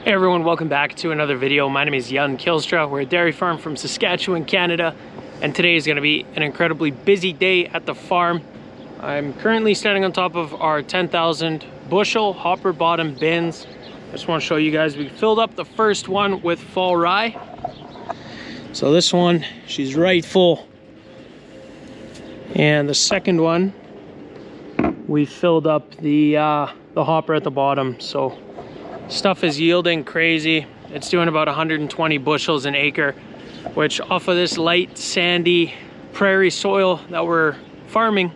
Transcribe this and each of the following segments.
Hey everyone, welcome back to another video. My name is Jan Kilstra. We're a dairy farm from Saskatchewan, Canada, and today is going to be an incredibly busy day at the farm. I'm currently standing on top of our 10,000 bushel hopper bottom bins. I just want to show you guys, we filled up the first one with fall rye. So this one, she's right full. And the second one, we filled up the hopper at the bottom. So stuff is yielding crazy. It's doing about 120 bushels an acre, which off of this light sandy prairie soil that we're farming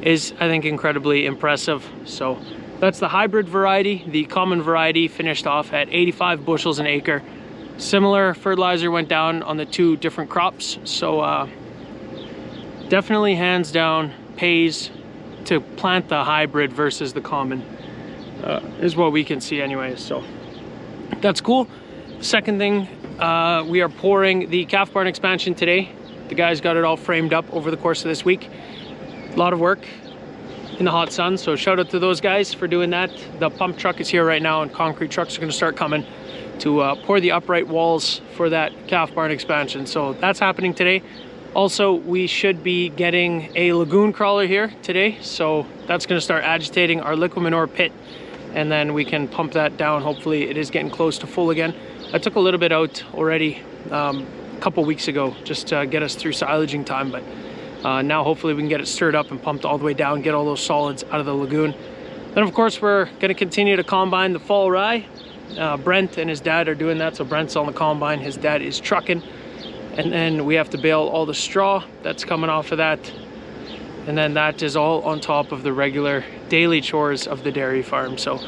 is, I think, incredibly impressive. So that's the hybrid variety. The common variety finished off at 85 bushels an acre. Similar fertilizer went down on the two different crops. So definitely hands down pays to plant the hybrid versus the common. Is what we can see anyway, so that's cool. Second thing, we are pouring the calf barn expansion today. The guys got it all framed up over the course of this week. A lot of work in the hot sun, so shout out to those guys for doing that. The pump truck is here right now, and concrete trucks are going to start coming to pour the upright walls for that calf barn expansion. So that's happening today. Also, we should be getting a lagoon crawler here today, so that's going to start agitating our liquid manure pit, and then we can pump that down. Hopefully it is getting close to full again. I took a little bit out already a couple weeks ago just to get us through silaging time, but now hopefully we can get it stirred up and pumped all the way down, get all those solids out of the lagoon. Then of course we're going to continue to combine the fall rye. Brent and his dad are doing that, so Brent's on the combine, his dad is trucking, and then we have to bale all the straw that's coming off of that. And then that is all on top of the regular daily chores of the dairy farm. So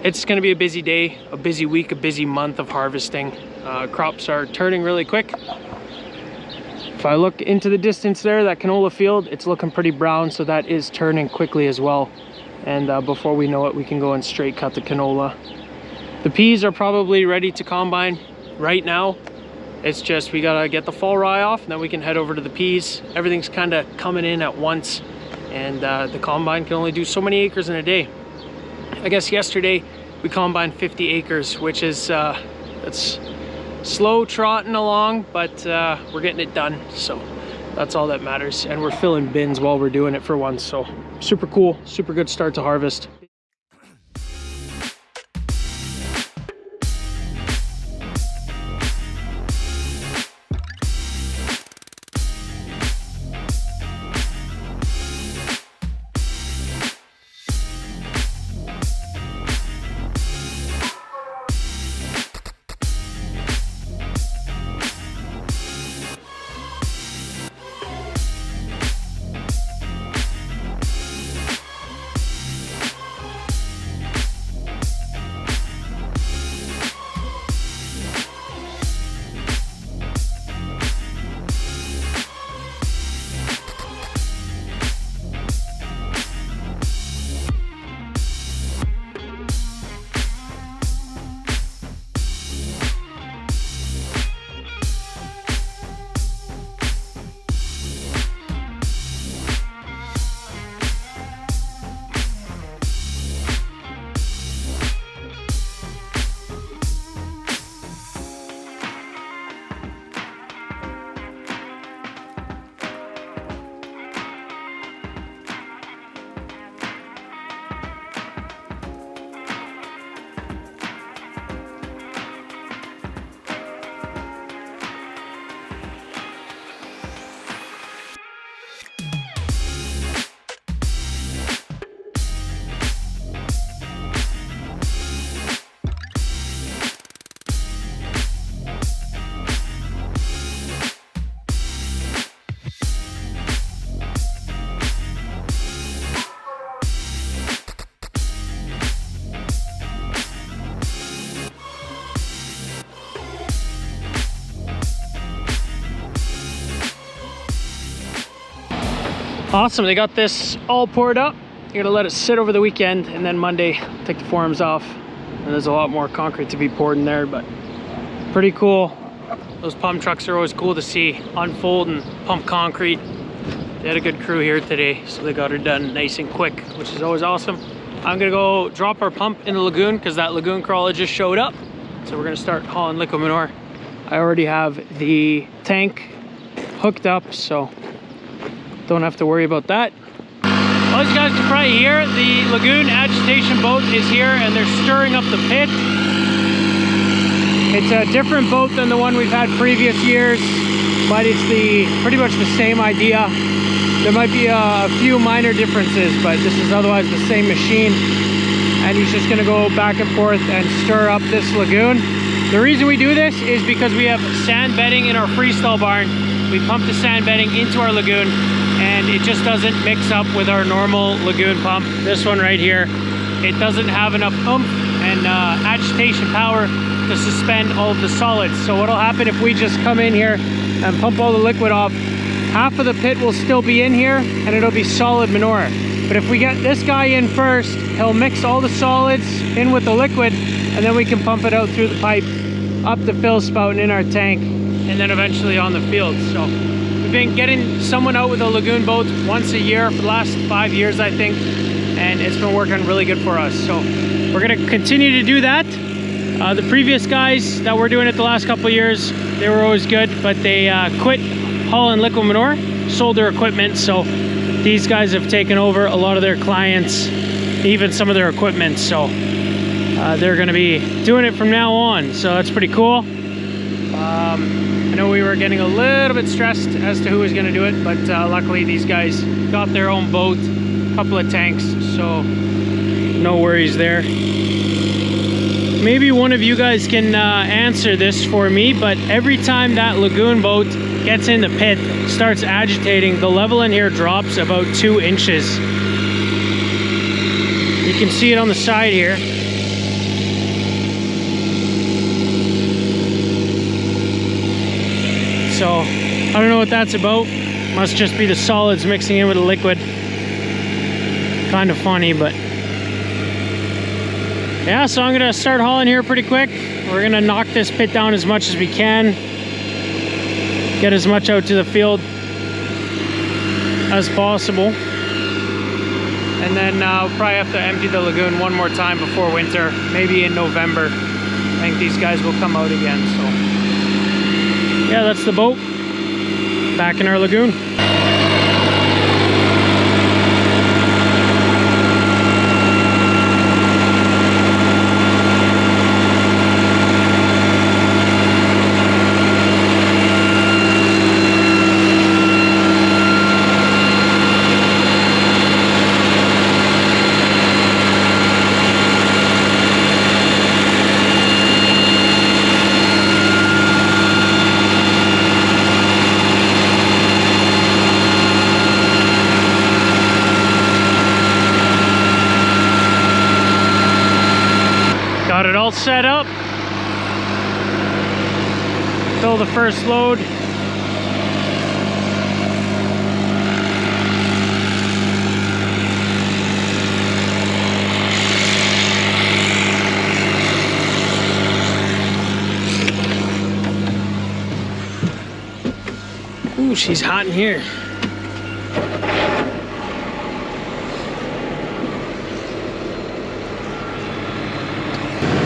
it's going to be a busy day, a busy week, a busy month of harvesting. Crops are turning really quick. If I look into the distance there, that canola field, it's looking pretty brown, so that is turning quickly as well. And before we know it, we can go and straight cut the canola. The peas are probably ready to combine right now. It's just we gotta get the fall rye off, and then we can head over to the peas. Everything's kind of coming in at once, and the combine can only do so many acres in a day. I guess yesterday we combined 50 acres, which is it's slow trotting along, but we're getting it done, so that's all that matters. And we're filling bins while we're doing it for once, so super cool, super good start to harvest. Awesome, they got this all poured up. You're gonna let it sit over the weekend, and then Monday take the forms off. And there's a lot more concrete to be poured in there, but pretty cool. Those pump trucks are always cool to see unfold and pump concrete. They had a good crew here today, so they got her done nice and quick, which is always awesome. I'm gonna go drop our pump in the lagoon because that lagoon crawler just showed up. So we're gonna start hauling liquid manure. I already have the tank hooked up, so don't have to worry about that. Well, as you guys can probably hear, the lagoon agitation boat is here and they're stirring up the pit. It's a different boat than the one we've had previous years, but it's pretty much the same idea. There might be a few minor differences, but this is otherwise the same machine. And he's just gonna go back and forth and stir up this lagoon. The reason we do this is because we have sand bedding in our freestall barn. We pump the sand bedding into our lagoon and it just doesn't mix up with our normal lagoon pump. This one right here, it doesn't have enough oomph and agitation power to suspend all of the solids. So what'll happen if we just come in here and pump all the liquid off, half of the pit will still be in here and it'll be solid manure. But if we get this guy in first, he'll mix all the solids in with the liquid and then we can pump it out through the pipe, up the fill spout and in our tank, and then eventually on the field. So we've been getting someone out with a lagoon boat once a year for the last 5 years, I think, and it's been working really good for us. So we're gonna continue to do that. The previous guys that were doing it the last couple of years, they were always good, but they quit hauling liquid manure, sold their equipment. So these guys have taken over a lot of their clients, even some of their equipment. So they're gonna be doing it from now on. So that's pretty cool. I know we were getting a little bit stressed as to who was gonna do it, but luckily these guys got their own boat, a couple of tanks, so no worries there. Maybe one of you guys can answer this for me, but every time that lagoon boat gets in the pit, starts agitating, the level in here drops about 2 inches. You can see it on the side here. So I don't know what that's about. Must just be the solids mixing in with the liquid. Kind of funny, but yeah, so I'm gonna start hauling here pretty quick. We're gonna knock this pit down as much as we can. Get as much out to the field as possible. And then we'll probably have to empty the lagoon one more time before winter, maybe in November. I think these guys will come out again, so. Yeah, that's the boat back in our lagoon. Got it all set up. Fill the first load. Ooh, she's hot in here.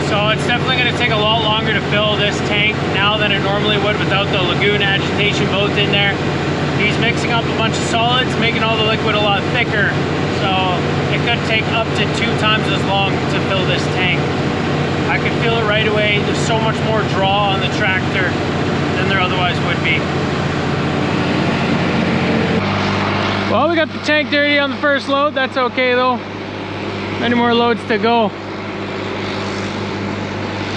So it's definitely going to take a lot longer to fill this tank now than it normally would without the lagoon agitation boat in there. He's mixing up a bunch of solids, making all the liquid a lot thicker. So it could take up to 2 times as long to fill this tank. I could feel it right away. There's so much more draw on the tractor than there otherwise would be. Well, we got the tank dirty on the first load. That's okay though. Many more loads to go.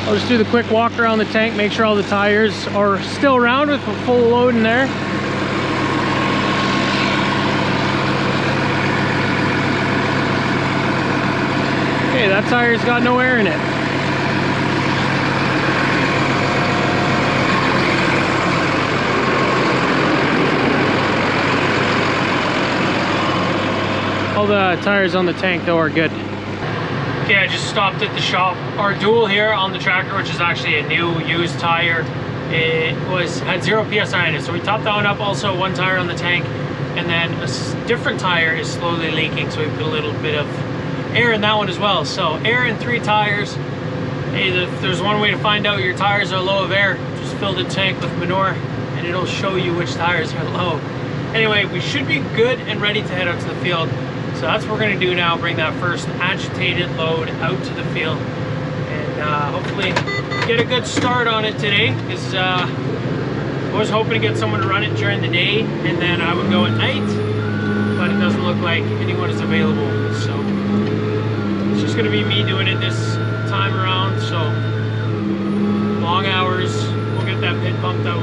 I'll just do the quick walk around the tank, make sure all the tires are still around with a full load in there. Okay, that tire's got no air in it. All the tires on the tank though are good. Okay, I just stopped at the shop. Our dual here on the tractor, which is actually a new used tire, it had 0 PSI in it. So we topped that one up, also 1 tire on the tank, and then a different tire is slowly leaking. So we put a little bit of air in that one as well. So air in 3 tires. Hey, if there's one way to find out your tires are low of air, just fill the tank with manure and it'll show you which tires are low. Anyway, we should be good and ready to head out to the field. So that's what we're gonna do now, bring that first agitated load out to the field and hopefully get a good start on it today, because I was hoping to get someone to run it during the day and then I would go at night, but it doesn't look like anyone is available. So it's just gonna be me doing it this time around, so long hours. We'll get that pit pumped out.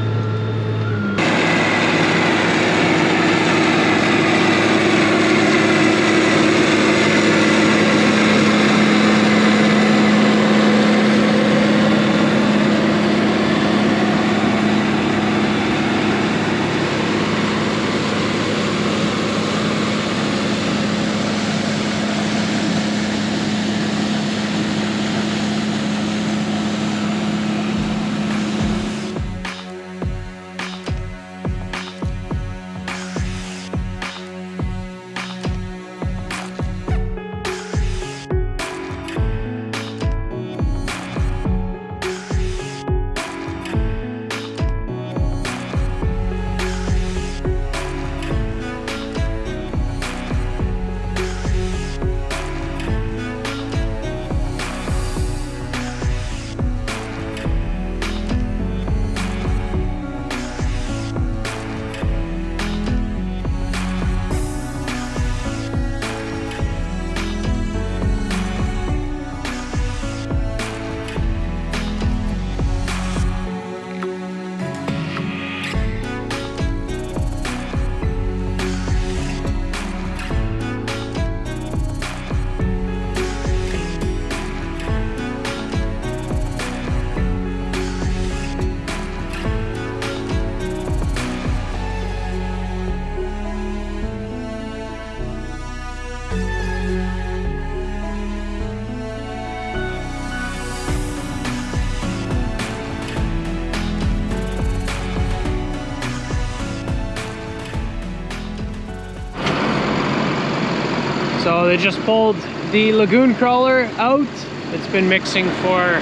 So they just pulled the lagoon crawler out. It's been mixing for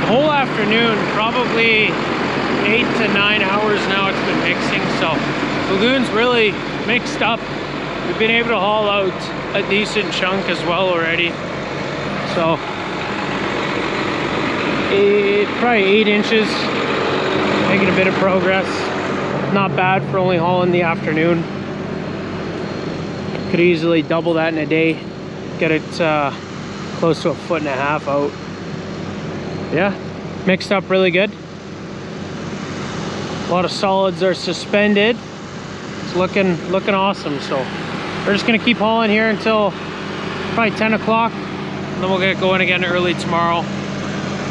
the whole afternoon, probably 8 to 9 hours now it's been mixing. So lagoon's really mixed up. We've been able to haul out a decent chunk as well already. So probably 8 inches, making a bit of progress. Not bad for only hauling the afternoon. Could easily double that in a day, get it close to 1.5 foot out. Yeah, mixed up really good. A lot of solids are suspended. It's looking awesome. So we're just gonna keep hauling here until probably 10 o'clock, and then we'll get going again early tomorrow.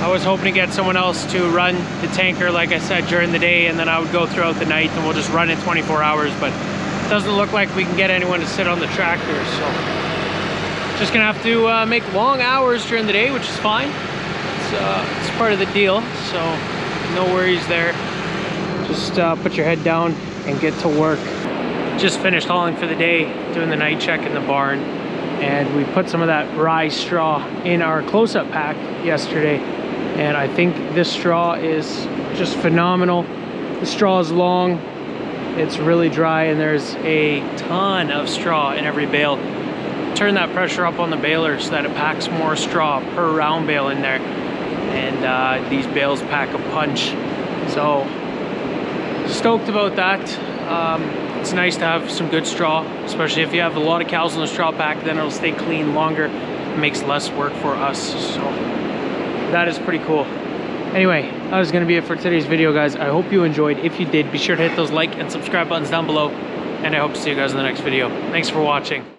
I was hoping to get someone else to run the tanker, like I said, during the day, and then I would go throughout the night and we'll just run it 24 hours, but it doesn't look like we can get anyone to sit on the tractor. So just gonna have to make long hours during the day, which is fine. It's part of the deal, so no worries there. Just put your head down and get to work. Just finished hauling for the day, doing the night check in the barn, and we put some of that rye straw in our close-up pack yesterday, and I think this straw is just phenomenal. The straw is long, it's really dry, and there's a ton of straw in every bale. Turn that pressure up on the baler so that it packs more straw per round bale in there, and these bales pack a punch. So stoked about that. It's nice to have some good straw, especially if you have a lot of cows in the straw pack, then it'll stay clean longer. It makes less work for us, so that is pretty cool. Anyway, that was gonna be it for today's video, guys. I hope you enjoyed. If you did, be sure to hit those like and subscribe buttons down below, and I hope to see you guys in the next video. Thanks for watching.